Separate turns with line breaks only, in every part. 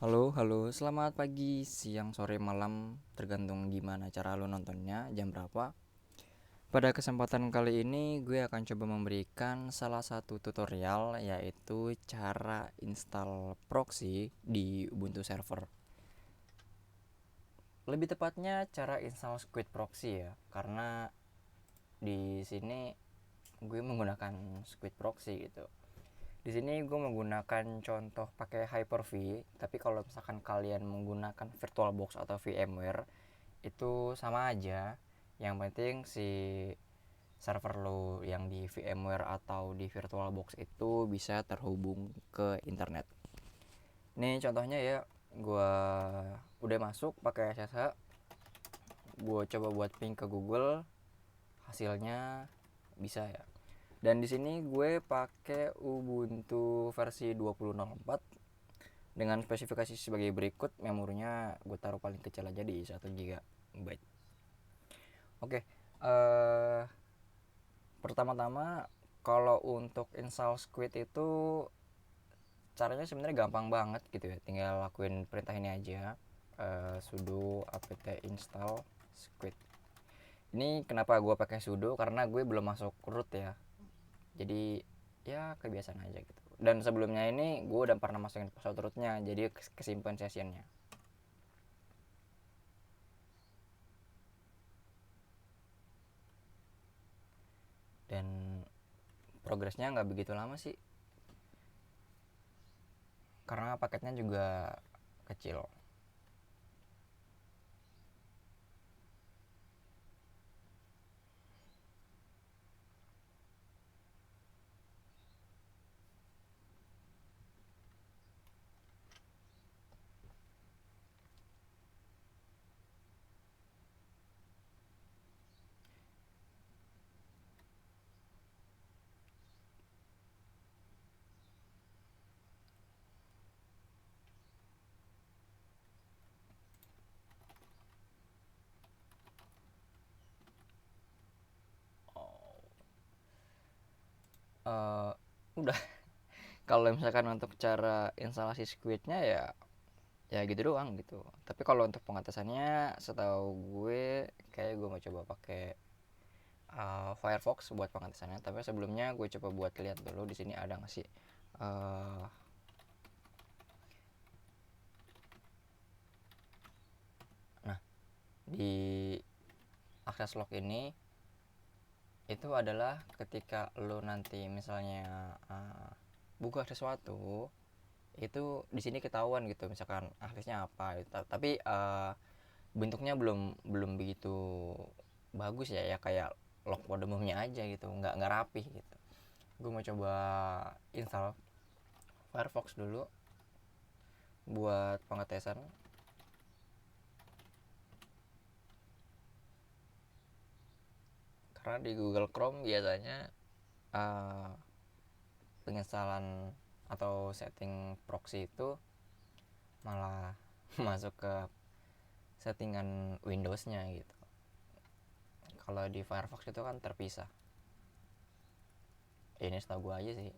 Halo, selamat pagi, siang, sore, malam, tergantung gimana cara lo nontonnya, jam berapa. Pada kesempatan kali ini, gue akan coba memberikan salah satu tutorial, yaitu cara install proxy di Ubuntu server. Lebih tepatnya, cara install Squid Proxy ya, karena di sini gue menggunakan Squid Proxy gitu. Di sini gue menggunakan contoh pakai Hyper-V, tapi kalau misalkan kalian menggunakan VirtualBox atau VMware itu sama aja. Yang penting si server lo yang di VMware atau di VirtualBox itu bisa terhubung ke internet. Ini contohnya ya, gue udah masuk pakai SSH, gue coba buat ping ke Google, hasilnya bisa ya. Dan di sini gue pakai Ubuntu versi 20.04 dengan spesifikasi sebagai berikut. Memorinya gue taruh paling kecil aja di 1 GB. Oke, pertama-tama kalau untuk install Squid itu caranya sebenarnya gampang banget gitu ya. Tinggal lakuin perintah ini aja, sudo apt install Squid. Ini kenapa gue pakai sudo, karena gue belum masuk root ya, jadi ya kebiasaan aja gitu. Dan sebelumnya ini gue udah pernah masukin password rootnya, jadi kesimpan sessionnya. Dan progresnya nggak begitu lama sih, karena paketnya juga kecil. Oh, udah. Kalau misalkan untuk cara instalasi Squidnya ya gitu doang gitu. Tapi kalau untuk pengatasannya, setahu gue kayak gue mau coba pakai Firefox buat pengatasannya. Tapi sebelumnya gue coba buat lihat dulu di sini ada nggak sih. Uh, nah, di akses log ini itu adalah ketika lo nanti misalnya buka sesuatu, itu di sini ketahuan gitu misalkan aksesnya apa. Tapi bentuknya belum belum begitu bagus ya kayak log pada umumnya aja gitu, nggak rapih gitu. Gue mau coba install Firefox dulu buat pengetesan, karena di Google Chrome biasanya uh, penginstalan atau setting proxy itu malah masuk ke settingan Windows-nya gitu. Kalau di Firefox itu kan terpisah. Ini setahu gue aja sih.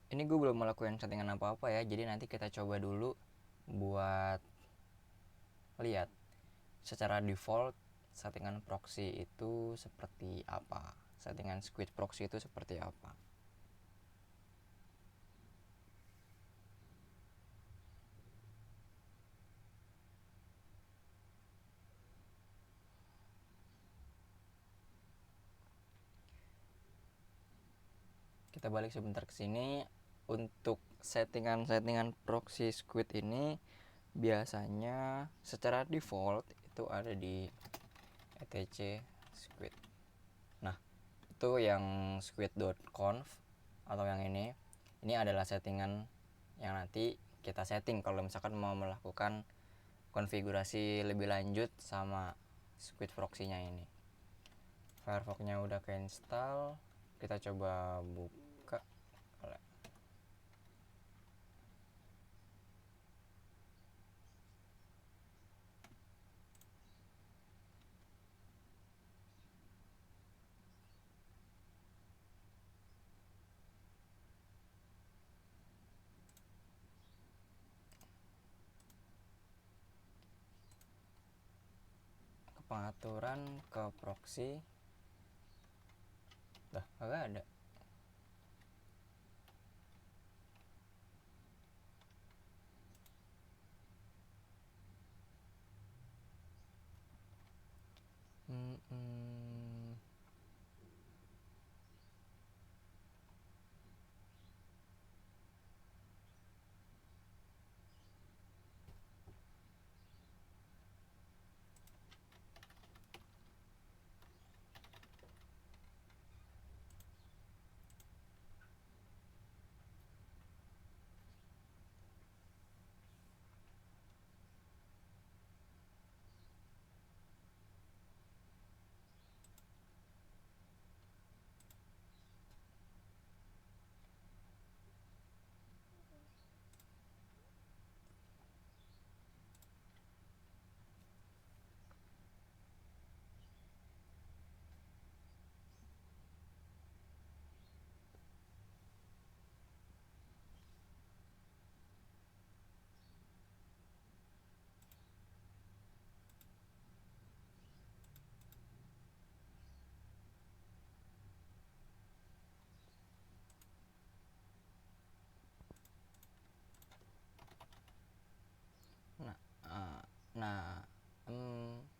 Ini gue belum melakukan settingan apa-apa ya, jadi nanti kita coba dulu buat lihat secara default settingan proxy itu seperti apa, settingan Squid proxy itu seperti apa. Kita balik sebentar ke sini. Untuk settingan proxy Squid ini biasanya secara default itu ada di etc Squid. Nah, itu yang squid.conf atau yang ini adalah settingan yang nanti kita setting kalau misalkan mau melakukan konfigurasi lebih lanjut sama squid proxy-nya ini. Firefox-nya udah ke install, kita coba buka. Ke pengaturan, ke proxy, dah kagak ada.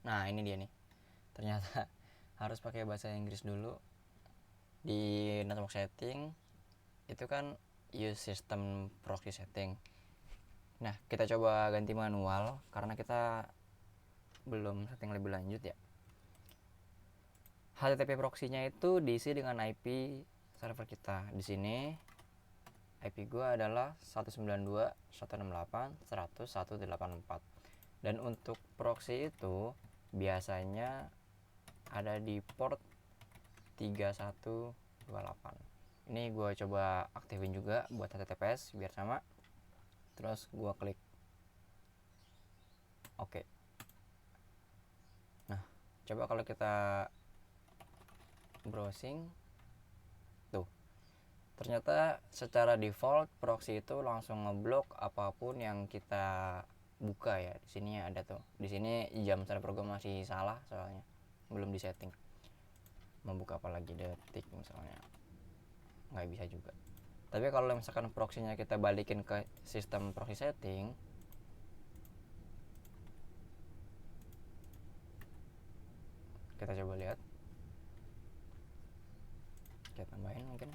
Nah ini dia nih, ternyata harus pakai bahasa Inggris dulu. Di network setting itu kan use system proxy setting. Nah kita coba ganti manual karena kita belum setting lebih lanjut ya. HTTP proxy-nya itu diisi dengan IP server kita. Di sini IP gua adalah 192.168.100.184. Dan untuk proxy itu biasanya ada di port 3128. Ini gue coba aktifin juga buat HTTPS biar sama. Terus gue klik oke. Nah coba kalau kita browsing tuh, ternyata secara default proxy itu langsung ngeblok apapun yang kita buka ya. Di sini ada tuh, di sini jam server gue masih salah soalnya belum disetting. Membuka apa lagi detik misalnya nggak bisa juga. Tapi kalau misalkan proxy-nya kita balikin ke sistem proxy setting, kita coba lihat, kita tambahin mungkin.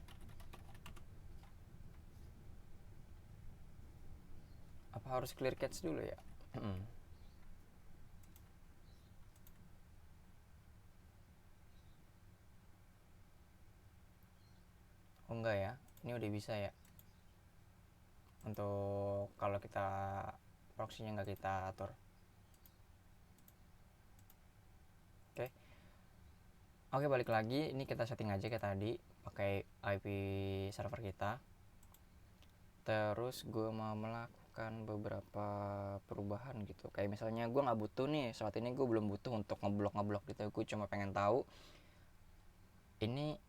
Apa harus clear cache dulu ya? Oh enggak ya, ini udah bisa ya. Untuk kalau kita proxy-nya nggak kita atur. Oke, balik lagi. Ini kita setting aja kayak tadi, pakai IP server kita. Terus gue mau melakukan beberapa perubahan gitu. Kayak misalnya gue nggak butuh nih, saat ini gue belum butuh untuk ngeblok gitu. Gue cuma pengen tahu ini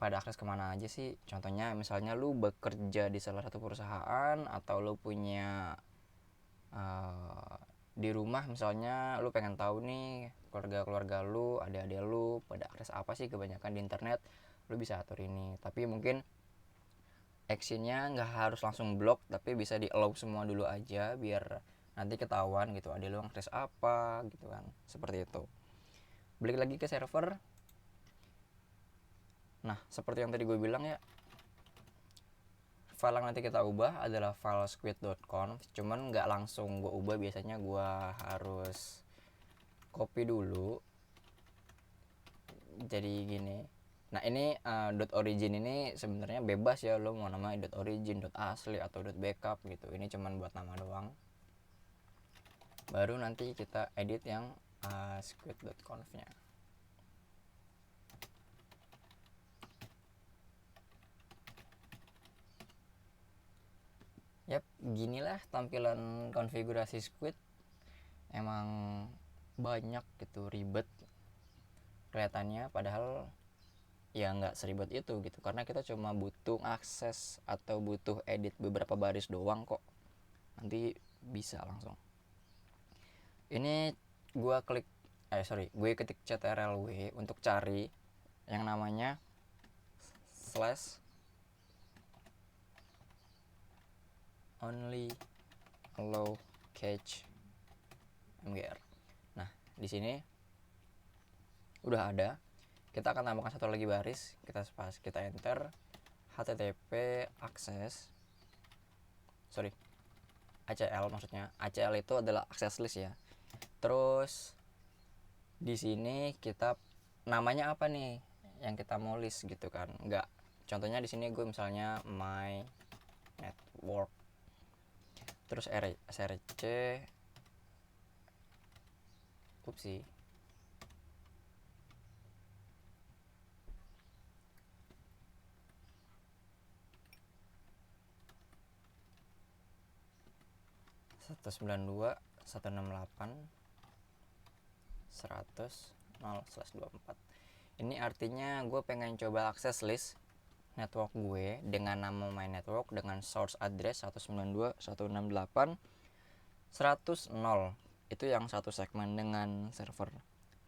pada akses kemana aja sih. Contohnya misalnya lu bekerja di salah satu perusahaan, atau lu punya di rumah misalnya lu pengen tahu nih keluarga lu, adik-adik lu pada akses apa sih kebanyakan di internet, lu bisa atur ini. Tapi mungkin actionnya nggak harus langsung blok, tapi bisa di allow semua dulu aja biar nanti ketahuan gitu adik lu akses apa gitu kan, seperti itu. Balik lagi ke server. Nah seperti yang tadi gue bilang ya, file yang nanti kita ubah adalah file squid.conf, cuman nggak langsung gue ubah. Biasanya gue harus copy dulu jadi gini. Nah ini .origin ini sebenarnya bebas ya, lo mau namanya .origin, .asli atau .backup gitu. Ini cuman buat nama doang. Baru nanti kita edit yang squid.conf nya. Yap, ginilah tampilan konfigurasi squid. Emang banyak gitu, ribet kelihatannya, padahal ya nggak seribet itu gitu, karena kita cuma butuh akses atau butuh edit beberapa baris doang kok, nanti bisa langsung. Ini gue ketik ctrl-w untuk cari yang namanya slash only allow cache mgr. Nah di sini udah ada. Kita akan tambahkan satu lagi baris, kita enter http ACL, maksudnya ACL itu adalah access list ya. Terus di sini kita namanya apa nih yang kita mau list gitu kan, nggak, contohnya di sini gue misalnya my network, terus src upsi 192.168.100/24. Ini artinya gue pengen coba akses list network gue dengan nama my network dengan source address 192.168.100.0. Itu yang satu segmen dengan server.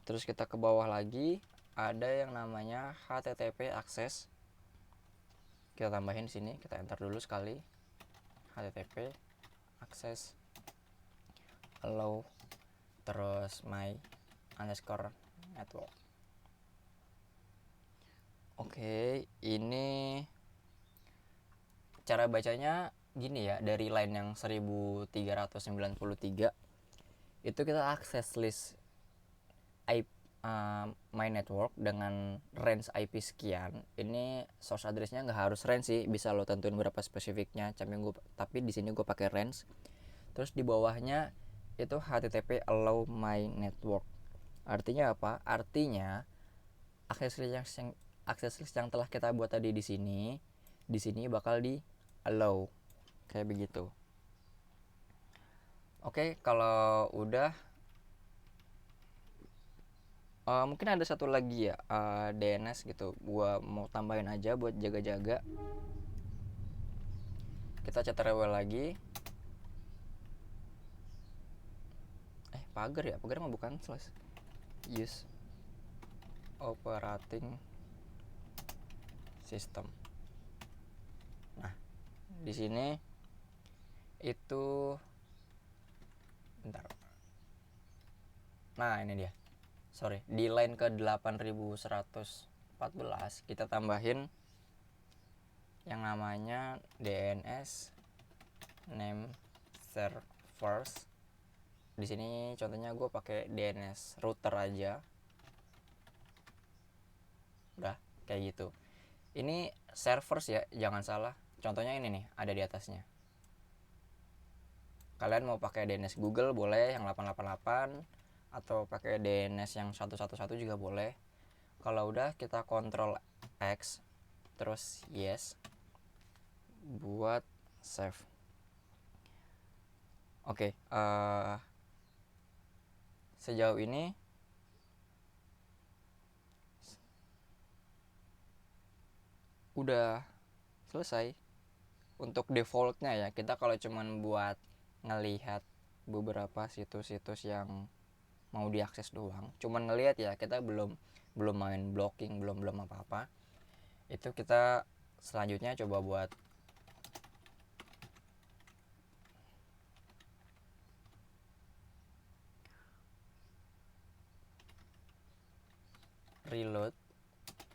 Terus kita ke bawah lagi ada yang namanya http access. Kita tambahin di sini, kita enter dulu sekali. http access allow terus my underscore network. Oke, ini cara bacanya gini ya, dari line yang 1393 itu kita akses list my network dengan range IP sekian. Ini source addressnya nggak harus range sih, bisa lo tentuin berapa spesifiknya. Tapi di sini gue pakai range. Terus di bawahnya itu http allow my network. Artinya apa? Artinya akses list yang telah kita buat tadi di sini bakal di allow kayak begitu. Oke, kalau udah mungkin ada satu lagi ya, DNS gitu, gua mau tambahin aja buat jaga-jaga. Kita ctrl lagi, pagar mah bukan slash, use operating system. Nah di sini itu bentar, nah ini dia, di line ke 8114 kita tambahin yang namanya DNS name servers. Di sini contohnya gue pakai DNS router aja. Udah kayak gitu. Ini servers ya, jangan salah. Contohnya ini nih, ada di atasnya. Kalian mau pakai DNS Google boleh yang 888 atau pakai DNS yang 111 juga boleh. Kalau udah kita Ctrl X terus yes buat save. Oke, sejauh ini udah selesai. Untuk defaultnya ya, kita kalau cuman buat ngelihat beberapa situs-situs yang mau diakses doang, cuman ngelihat ya, kita belum main blocking, belum apa-apa. Itu kita selanjutnya coba buat reload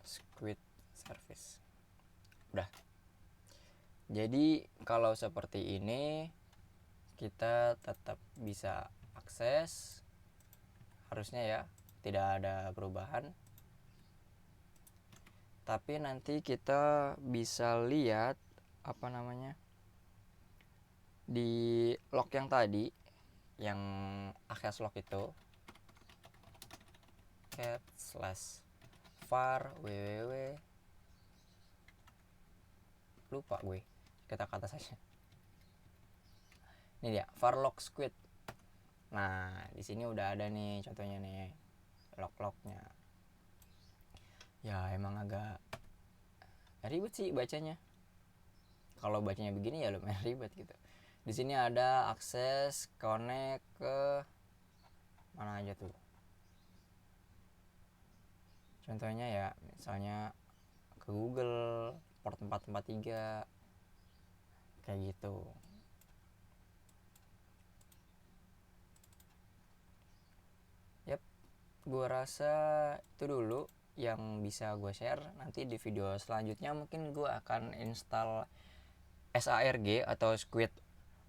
squid service. Udah. Jadi kalau seperti ini kita tetap bisa akses, harusnya ya, tidak ada perubahan. tapi nanti kita bisa lihat apa namanya di log yang tadi, yang access log itu, cat slash var www, lupa gue kata-kata saja. Ini dia var log squid. Nah di sini udah ada nih contohnya nih log-lognya. Ya emang agak ribet sih bacanya. Kalau bacanya begini ya lumayan ribet gitu. Di sini ada akses connect ke mana aja tuh. Contohnya ya misalnya ke Google, port 443 kayak gitu. Yap, gue rasa itu dulu yang bisa gue share. Nanti di video selanjutnya mungkin gue akan install SARG atau Squid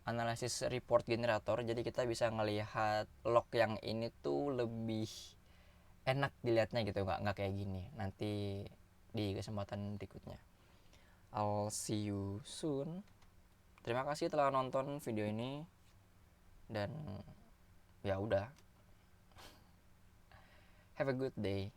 Analysis Report Generator. Jadi kita bisa ngelihat log yang ini tuh lebih enak dilihatnya gitu, nggak kayak gini. Nanti di kesempatan berikutnya. I'll see you soon. Terima kasih telah nonton video ini, dan ya udah, have a good day.